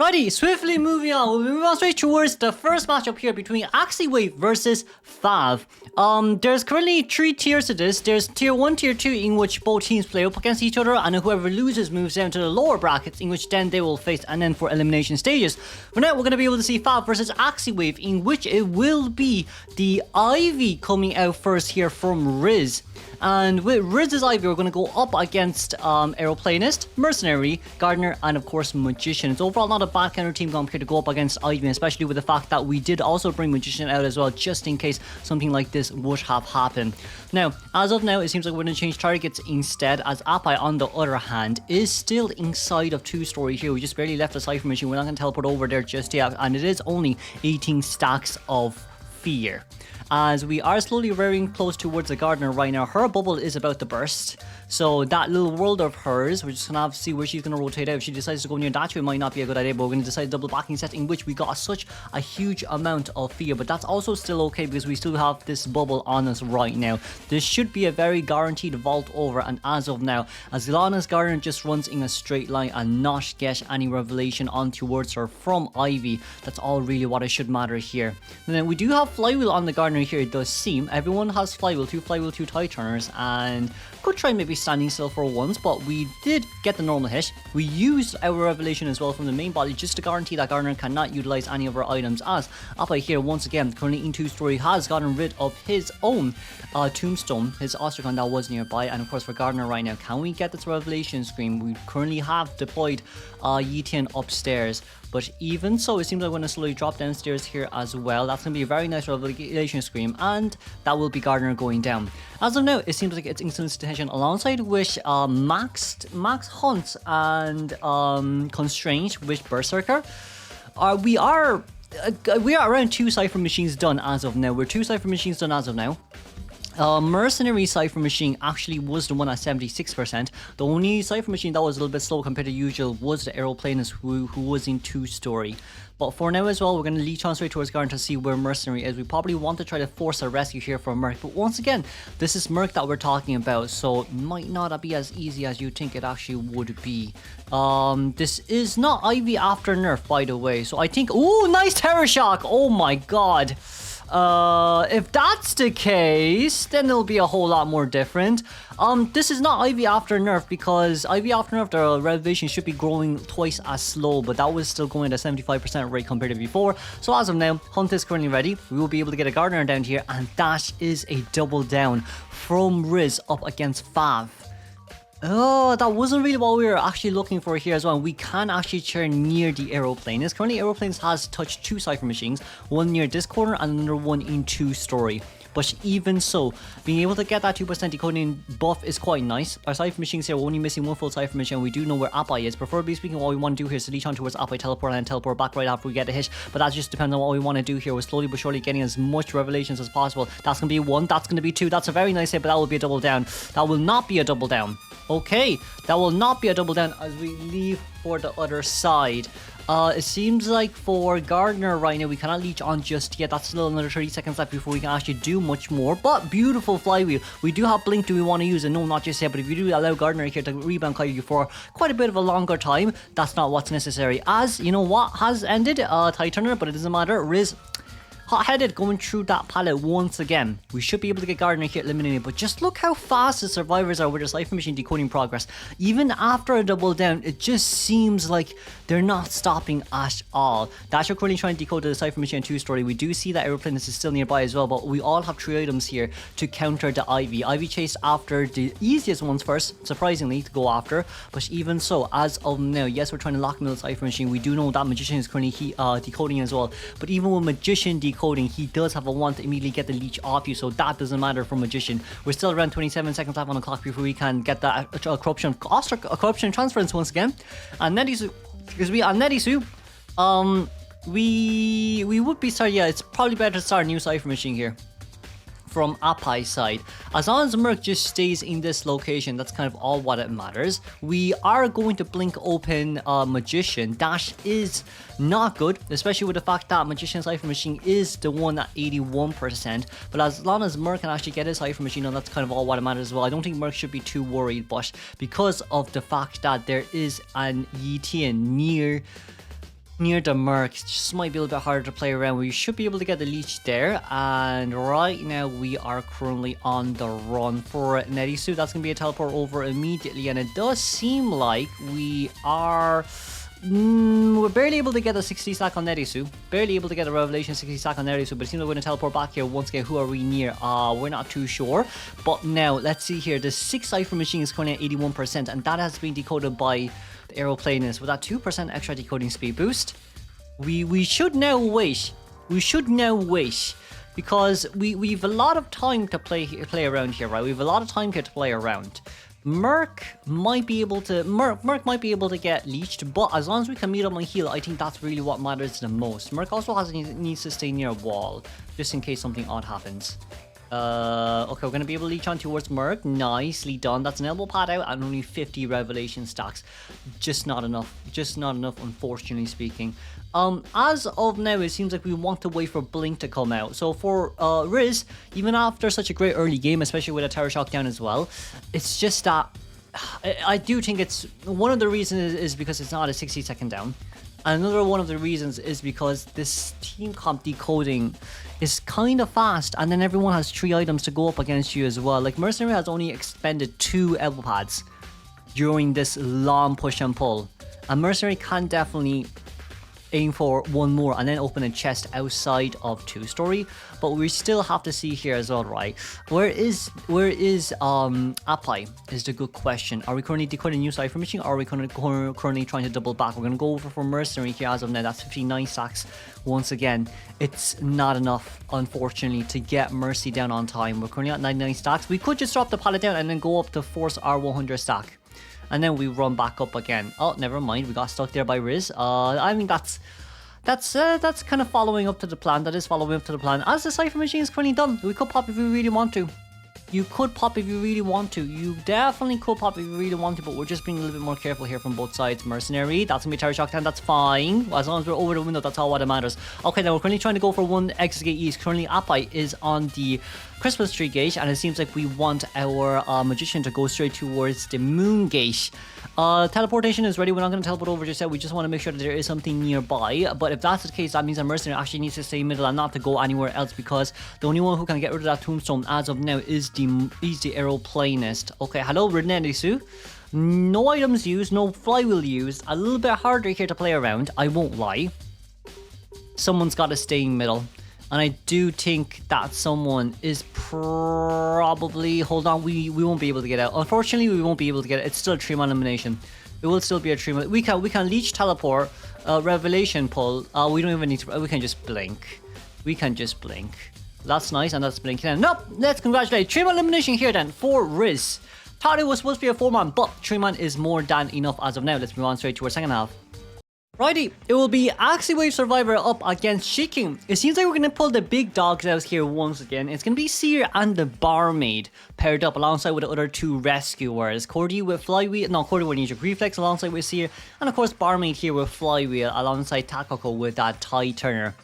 Righty, swiftly moving on. We'll move on straight towards the first matchup here between Wave versus Fav. There's currently 3 tiers to this. There's tier 1, tier 2, in which both teams play up against each other, and whoever loses moves down to the lower brackets, in which then they will face, and then for elimination stages. For now, we're going to be able to see Fav versus Wave, in which it will be the Ivy coming out first here from Riz. And with Riz's Ivy, we're going to go up against Aeroplanist, Mercenary, Gardener, and of course Magician. It's overall not a bad counter team comp here to go up against Ivy, especially with the fact that we did also bring Magician out as well, just in case something like this would have happened. Now, as of now, it seems like we're going to change targets instead, as Apai, on the other hand, is still inside of 2-story here. We just barely left the Cypher Machine. We're not going to teleport over there just yet, and it is only 18 stacks of fear. As we are slowly rearing close towards the Gardener right now. Her bubble is about to burst, so that little world of hers, we're just gonna have to see where she's gonna rotate out. If she decides to go near that, it might not be a good idea, but we're gonna decide double backing set, in which we got such a huge amount of fear, but that's also still okay because we still have this bubble on us right now. This should be a very guaranteed vault over, and as of now, as long as Gardener just runs in a straight line and not get any revelation on towards her from Ivy, that's all really what it should matter here. And then we do have Flywheel on the Gardener here. It does seem everyone has Flywheel, 2 tie turners, and could try maybe standing still for once, but we did get the normal hit. We used our revelation as well from the main body just to guarantee that Gardener cannot utilize any of our items, as Apai here once again, currently in 2-story, has gotten rid of his own tombstone, his Ostracon that was nearby. And of course for Gardener right now, can we get this revelation screen? We currently have deployed Yetian upstairs, but even so, it seems like we're going to slowly drop downstairs here as well. That's going to be a very nice revelation scream, and that will be Gardener going down. As of now, it seems like it's instant detention alongside with Max Hunt and Constraint with Berserker. We are around 2 Cypher Machines done as of now. We're 2 Cypher Machines done as of now. Mercenary Cypher Machine actually was the one at 76%. The only Cypher Machine that was a little bit slow compared to usual was the Aeroplanist, who was in 2-story. But for now as well, we're going to leech on straight towards Garden to see where Mercenary is. We probably want to try to force a rescue here from Merc, but once again, this is Merc that we're talking about, so it might not be as easy as you think it actually would be. This is not Ivy after nerf, by the way, so I think... Ooh, nice Terror Shock! Oh my god! If that's the case, then it'll be a whole lot more different. This is not Ivy after nerf, because Ivy after nerf, the revelation should be growing twice as slow, but that was still going at a 75% rate compared to before. So as of now, Hunt is currently ready. We will be able to get a Gardener down here, and that is a double down from Riz up against Fav. Oh, that wasn't really what we were actually looking for here as well. We can actually turn near the Aeroplanist. Currently, Aeroplanist has touched 2 Cypher Machines, one near this corner and another one in 2-story. But even so, being able to get that 2% decoding buff is quite nice. Our Cypher Machines here, we're only missing 1 full Cypher Machine. We do know where Apai is. Preferably speaking, what we want to do here is to leech on towards Apai, teleport, and teleport back right after we get a hit. But that just depends on what we want to do here. We're slowly but surely getting as much revelations as possible. That's going to be 1, that's going to be 2. That's a very nice hit, but that will be a double down. That will not be a double down. Okay, that will not be a double down as we leave for the other side. It seems like for Gardener right now, we cannot leech on just yet. That's still another 30 seconds left before we can actually do much more. But beautiful Flywheel. We do have Blink. Do we want to use it? No, not just yet. But if you do allow Gardener here to rebound Kaiju for quite a bit of a longer time, that's not what's necessary. As you know what has ended, Titanner, but it doesn't matter. Riz hot-headed going through that pallet once again. We should be able to get Gardener here eliminated, but just look how fast the survivors are with their Cypher Machine decoding progress. Even after a double down, it just seems like they're not stopping at all. Dasher currently trying to decode the Cypher Machine 2-story. We do see that Aeroplanist is still nearby as well, but we all have 3 items here to counter the Ivy. Ivy chased after the easiest ones first, surprisingly, to go after. But even so, as of now, yes, we're trying to lock in the Cypher Machine. We do know that Magician is currently decoding as well. But even with Magician decoding, he does have a want to immediately get the leech off you, so that doesn't matter for Magician. We're still around 27 seconds left on the clock before we can get that corruption transference once again. And Netisu, excuse me, on Netisu, we would be sorry. Yeah, it's probably better to start a new Cypher Machine here from Apai's side. As long as Merc just stays in this location, that's kind of all what it matters. We are going to blink open Magician. Dash is not good, especially with the fact that Magician's Cypher Machine is the one at 81%. But as long as Merc can actually get his Cypher Machine on, that's kind of all what it matters as well. I don't think Merc should be too worried, but because of the fact that there is an Yetian near near the Merc. It just might be a little bit harder to play around. We should be able to get the leech there. And right now we are currently on the run for Nerisu. That's going to be a teleport over immediately. And it does seem like we are... we're barely able to get a 60 stack on Nerisu. Barely able to get a Revelation 60 stack on Nerisu. But it seems like we're going to teleport back here once again. Who are we near? We're not too sure. But now, let's see here. The 6 Cypher Machine is currently at 81%. And that has been decoded by the Aeroplanist with that 2% extra decoding speed boost. We should now wait. We should now wait. Because we've a lot of time to play around here, right? We've a lot of time here to play around. Merc might be able to get leeched, but as long as we can meet up on heal, I think that's really what matters the most. Merc also needs to stay near a wall, just in case something odd happens. Okay, we're gonna be able to leech on towards Merc. Nicely done. That's an elbow pad out and only 50 revelation stacks. Just not enough. Just not enough, unfortunately speaking. As of now, it seems like we want to wait for Blink to come out. So for Riz, even after such a great early game, especially with a Tower Shock down as well, it's just that I do think it's one of the reasons is because it's not a 60-second down. Another one of the reasons is because this team comp decoding is kind of fast, and then everyone has 3 items to go up against you as well. Like Mercenary has only expended 2 elbow pads during this long push and pull, and Mercenary can definitely aim for 1 more and then open a chest outside of 2-story, but we still have to see here as well, right? Where is Apply is the good question. Are we currently decoding new Cypher Machine, or are we currently trying to double back? We're going to go over for Mercenary here as of now. That's 59 stacks. Once again, it's not enough, unfortunately, to get Mercy down on time. We're currently at 99 stacks. We could just drop the pallet down and then go up to force our 100 stack. And then we run back up again. Oh, never mind. We got stuck there by Riz. I mean, that's kind of following up to the plan. That is following up to the plan. As the Cypher Machine is currently done, we could pop if we really want to. You could pop if you really want to. You definitely could pop if you really want to, but we're just being a little bit more careful here from both sides. Mercenary, that's going to be Tower Shock 10. That's fine. As long as we're over the window, that's all what matters. Okay, now we're currently trying to go for 1 exit gate east. Currently, Appai is on the Christmas tree gate, and it seems like we want our Magician to go straight towards the Moon gate. Teleportation is ready. We're not going to teleport over just yet. We just want to make sure that there is something nearby. But if that's the case, that means that Mercenary actually needs to stay middle and not to go anywhere else, because the only one who can get rid of that tombstone as of now is the Aeroplanist. Okay, hello, Renenisu. No items used, no flywheel used. A little bit harder here to play around, I won't lie. Someone's got to stay in middle. And I do think that someone is probably... Hold on, we won't be able to get out. Unfortunately, we won't be able to get it. It's still a 3-man elimination. It will still be a 3-man... We can leech teleport, revelation pull. We don't even need to... We can just blink. We can just blink. That's nice, and that's blinking. Nope, let's congratulate. 3-man elimination here then for Riz. Thought it was supposed to be a 4-man, but 3-man is more than enough as of now. Let's move on straight to our second half. Righty, it will be Axie Wave Survivor up against Shaking. It seems like we're going to pull the big dogs out here once again. It's going to be Seer and the Barmaid paired up alongside with the other 2 rescuers. Cordy with Flywheel, no, Cordy with Ninja Reflex alongside with Seer. And of course Barmaid here with Flywheel alongside Takako with that Tie Turner.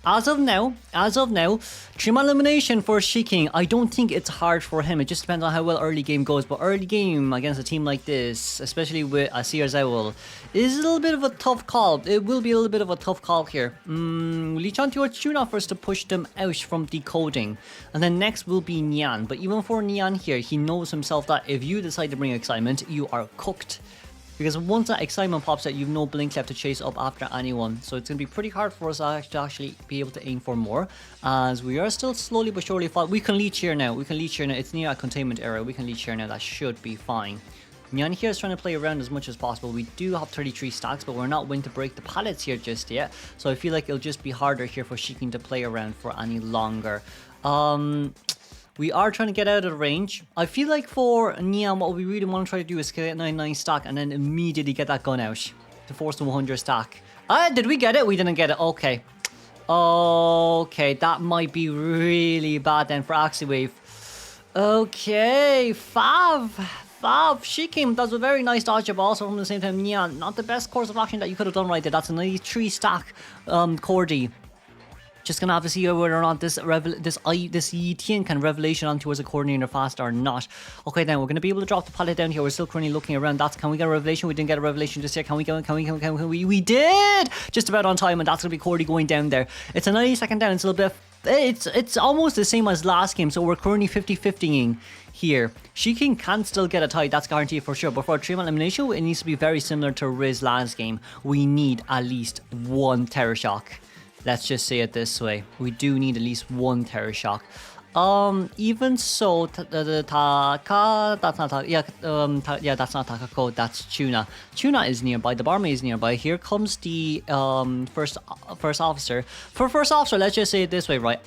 As of now, 3-man elimination for Shaking. I don't think it's hard for him. It just depends on how well early game goes. But early game against a team like this, especially with a Seer's Owl, is a little bit of a tough call. It will be a little bit of a tough call here. Leech on towards Tuna first to push them out from decoding. And then next will be Nyan. But even for Nyan here, he knows himself that if you decide to bring excitement, you are cooked. Because once that excitement pops out, you've no blink left to chase up after anyone. So it's going to be pretty hard for us to actually be able to aim for more. As we are still slowly but surely falling. We can leech here now. It's near a containment area. We can leech here now. That should be fine. Nyan here is trying to play around as much as possible. We do have 33 stacks, but we're not willing to break the pallets here just yet. So I feel like it'll just be harder here for Shaking to play around for any longer. We are trying to get out of the range. I feel like for Neon, what we really want to try to do is get 99 stack and then immediately get that gun out to force the 100 stack. Did we get it? We didn't get it. Okay. Okay, that might be really bad then for Axie Wave. Okay, Fav, Shaking does a very nice dodge, but also from the same time, Neon, not the best course of action that you could have done right there. That's a nice 3 stack Cordy. Just gonna have to see whether or not this Yi-Tian can revelation on towards a coordinator fast or not. Okay, then we're gonna be able to drop the pallet down here. We're still currently looking around. Can we get a revelation? We didn't get a revelation just yet. Can we? We did! Just about on time, and that's gonna be Cordy going down there. It's a 90-second down. It's a little bit. It's almost the same as last game. So we're currently 50-50ing here. Shiking can still get a tie. That's guaranteed for sure. But for a 3-man elimination, it needs to be very similar to Riz last game. We need at least one Terror Shock. Let's just say it this way. We do need at least one Terror Shock. Even so, Taka, that's not Taka, yeah, that's not Takako, that's Tuna. Tuna is nearby, the barmaid is nearby. Here comes the first officer. For first officer, let's just say it this way, right?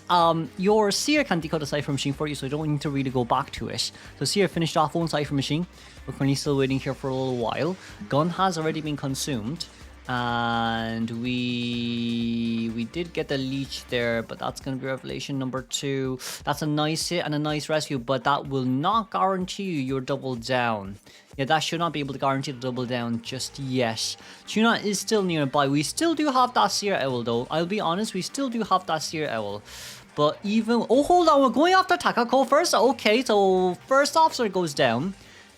Your Seer can decode the cipher machine for you, so you don't need to really go back to it. So Seer finished off one cipher machine. We're currently still waiting here for a little while. Gun has already been consumed. And we did get the leech there, but that's going to be revelation number 2. That's a nice hit and a nice rescue, but that will not guarantee you your double down. Yeah, that should not be able to guarantee the double down just yet. Tuna is still nearby. We still do have that Seer Owl though. I'll be honest, we still do have that Seer Owl. But even... Oh, hold on, we're going after Takako first. Okay, so first officer goes down.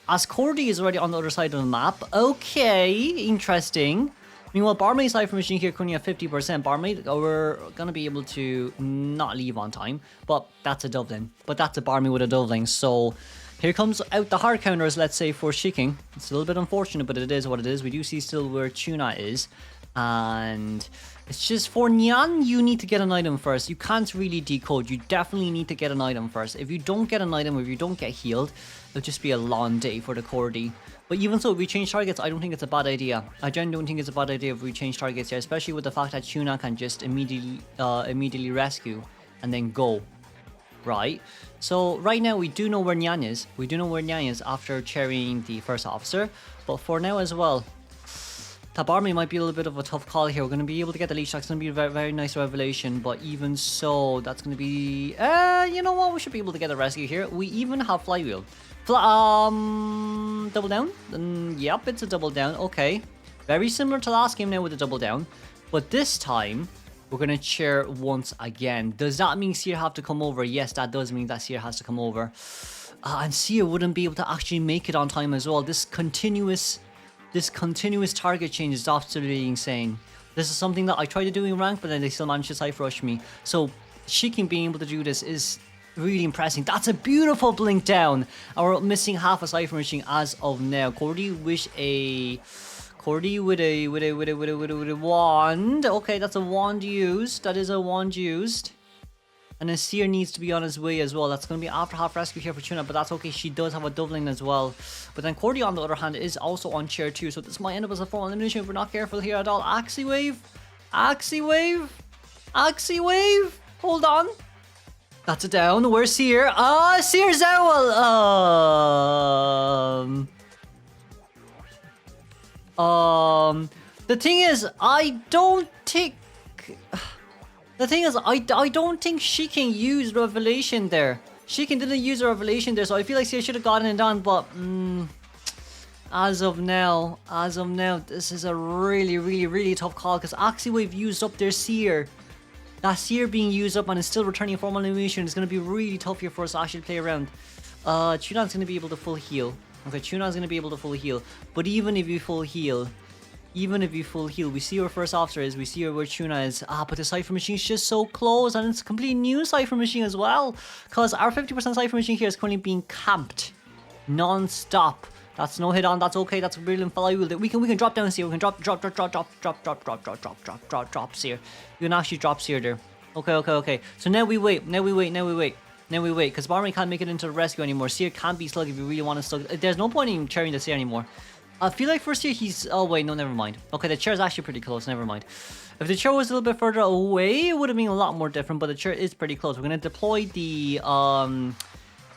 As Cordy is already on the other side of the map. Okay, interesting. Meanwhile, barmaid cipher machine here currently at 50%. Barmaid, we're gonna be able to not leave on time, but that's a Dublin. But that's a barmaid with a Dublin. So here comes out the hard counters, let's say, for Shiking. It's a little bit unfortunate, but it is what it is. We do see still where Tuna is. And it's just for Nyan, you need to get an item first. You can't really decode. You definitely need to get an item first. If you don't get an item, if you don't get healed, it'll just be a long day for the Cordy. But even so, if we change targets, I don't think it's a bad idea. I genuinely don't think it's a bad idea if we change targets here, especially with the fact that Tuna can just immediately rescue and then go. Right? So right now we do know where Nyan is. We do know where Nyan is after cherrying the first officer. But for now as well, Tabarmi might be a little bit of a tough call here. We're going to be able to get the leech. That's going to be a very, very nice revelation. But even so, that's going to be... you know what? We should be able to get a rescue here. We even have flywheel. Double down? Yep, it's a double down. Okay. Very similar to last game now with the double down. But this time, we're going to chair once again. Does that mean Seer have to come over? Yes, that does mean that Seer has to come over. And Seer wouldn't be able to actually make it on time as well. This continuous target change is absolutely insane. This is something that I tried to do in rank, but then they still managed to cipher rush me. So Shiking being able to do this is really impressive. That's a beautiful blink down. And we're missing half a cipher machine as of now. Cordy with a wand. Okay, that's a wand used. That is a wand used. And then Seer needs to be on his way as well. That's going to be after half rescue here for Tuna, but that's okay. She does have a doubling as well. But then Cordy, on the other hand, is also on chair 2. So this might end up as a formal elimination if we're not careful here at all. Axie wave. Axie wave. Axie wave. Hold on. That's a down. Where's Seer? Seer's owl. The thing is, I don't think Shiking used revelation there. Shiking didn't use a revelation there, so I feel like Seer should have gotten it done, but as of now, this is a really tough call because Axie Wave used up their Seer. That Seer being used up and is still returning a formal animation is going to be really tough here for us to actually play around. Tunan's going to be able to full heal. Okay, Tunan's going to be able to full heal. But even if you full heal, we see where first officer is, we see where Tuna is. But the cipher machine is just so close, and it's a completely new cipher machine as well. Because our 50% cipher machine here is currently being camped non-stop. That's no hit on, that's okay, that's a brilliant flywheel. We can drop down Seer, we can drop Seer. You can actually drop Seer there. Okay. So now we wait, because Barman can't make it into the rescue anymore. Seer can't be slug if you really want to slug. There's no point in carrying the Seer anymore. I feel like for Seer he's... Oh wait, no, never mind. Okay, the chair is actually pretty close, never mind. If the chair was a little bit further away, it would have been a lot more different, but the chair is pretty close. We're going to deploy the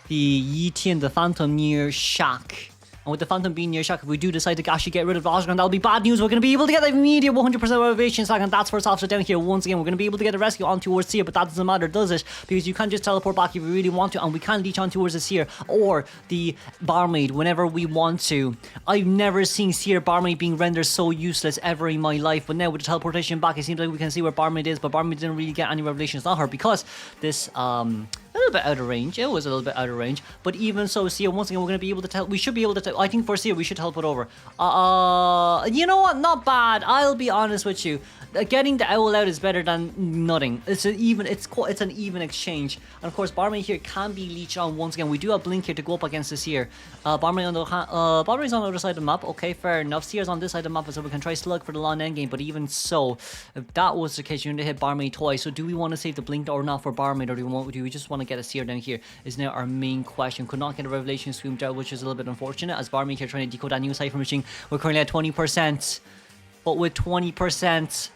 Yi-Tian, the Phantom near Shack. And with the Phantom being near Shock, if we do decide to actually get rid of Oscar, that'll be bad news. We're going to be able to get the immediate 100% elevation stack, and that's first officer down here once again. We're going to be able to get a rescue on towards Seer, but that doesn't matter, does it? Because you can't just teleport back if you really want to, and we can leech on towards the Seer or the Barmaid whenever we want to. I've never seen Seer Barmaid being rendered so useless ever in my life, but now with the teleportation back, it seems like we can see where Barmaid is, but Barmaid didn't really get any revelations on her because this, a little bit out of range. It was a little bit out of range, but even so, Seer, once again, we're going to be able to tell. We should be able to. I think for Seer, we should teleport over. You know what? Not bad. I'll be honest with you. Getting the owl out is better than nothing. It's an even. It's an even exchange. And of course, Barmaid here can be leeched on once again. We do have Blink here to go up against this here. Barmaid on the Barmaid's on the other side of the map. Okay, fair enough. Seer's on this side of the map, so we can try slug for the long end game. But even so, if that was the case, you're going to hit Barmaid twice. So do we want to save the Blink or not for Barmaid, or do we just want to get a Seer down here? Is now our main question. Could not get a Revelation Screamed out, which is a little bit unfortunate, as Barmaid here trying to decode that new cipher machine. We're currently at 20%, but with 20%,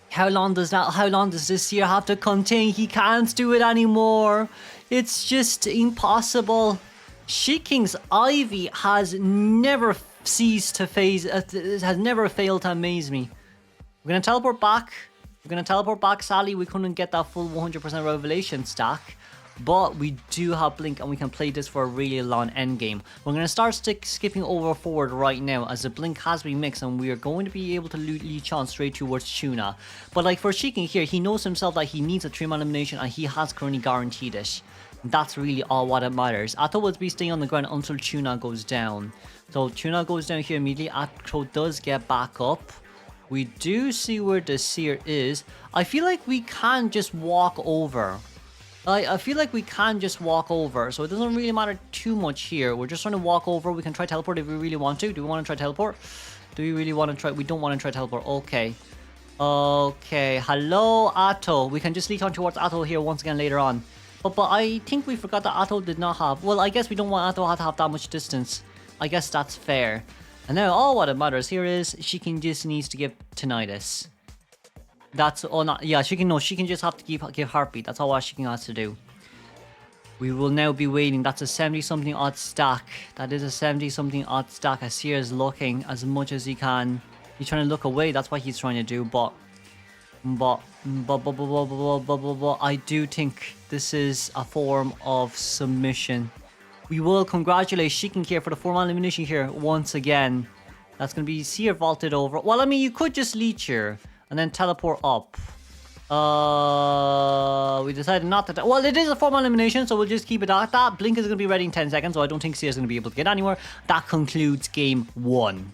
how long does this Seer have to contain? He can't do it anymore. It's just impossible. She-King's Ivy has never ceased to phase, has never failed to amaze me. We're gonna teleport back. Sadly, we couldn't get that full 100% Revelation stack. But we do have Blink, and we can play this for a really long end game. We're going to start skipping over forward right now, as the Blink has been mixed, and we are going to be able to leech on straight towards Tuna. But like for Seer here, he knows himself that he needs a 3-man elimination, and he has currently guaranteed it. That's really all what it matters. Atto will be staying on the ground until Tuna goes down. So Tuna goes down here immediately. Atto does get back up. We do see where the Seer is. I feel like we can just walk over. I feel like we can just walk over, so it doesn't really matter too much here. We're just trying to walk over. We can try teleport if we really want to. Do we want to try teleport? Do we really want to try? We don't want to try teleport. Okay. Okay. Hello, Atto. We can just leech on towards Atto here once again later on. But I think we forgot that Atto did not have... Well, I guess we don't want Atto to have that much distance. I guess that's fair. And now all what it matters here is she just needs to give tinnitus. That's not, yeah, she can just have to give heartbeat. That's all what Seer has to do. We will now be waiting. That's a 70-something odd stack. That is a 70-something odd stack. As Seer is looking as much as he can. He's trying to look away. That's what he's trying to do. But I do think this is a form of submission. We will congratulate Seer here for the 4-man elimination here once again. That's going to be Seer vaulted over. Well, I mean, you could just leech here and then teleport up. We decided not to... Well, it is a 4-man elimination, so we'll just keep it at that. Blink is going to be ready in 10 seconds, so I don't think Seer's going to be able to get anywhere. That concludes game 1.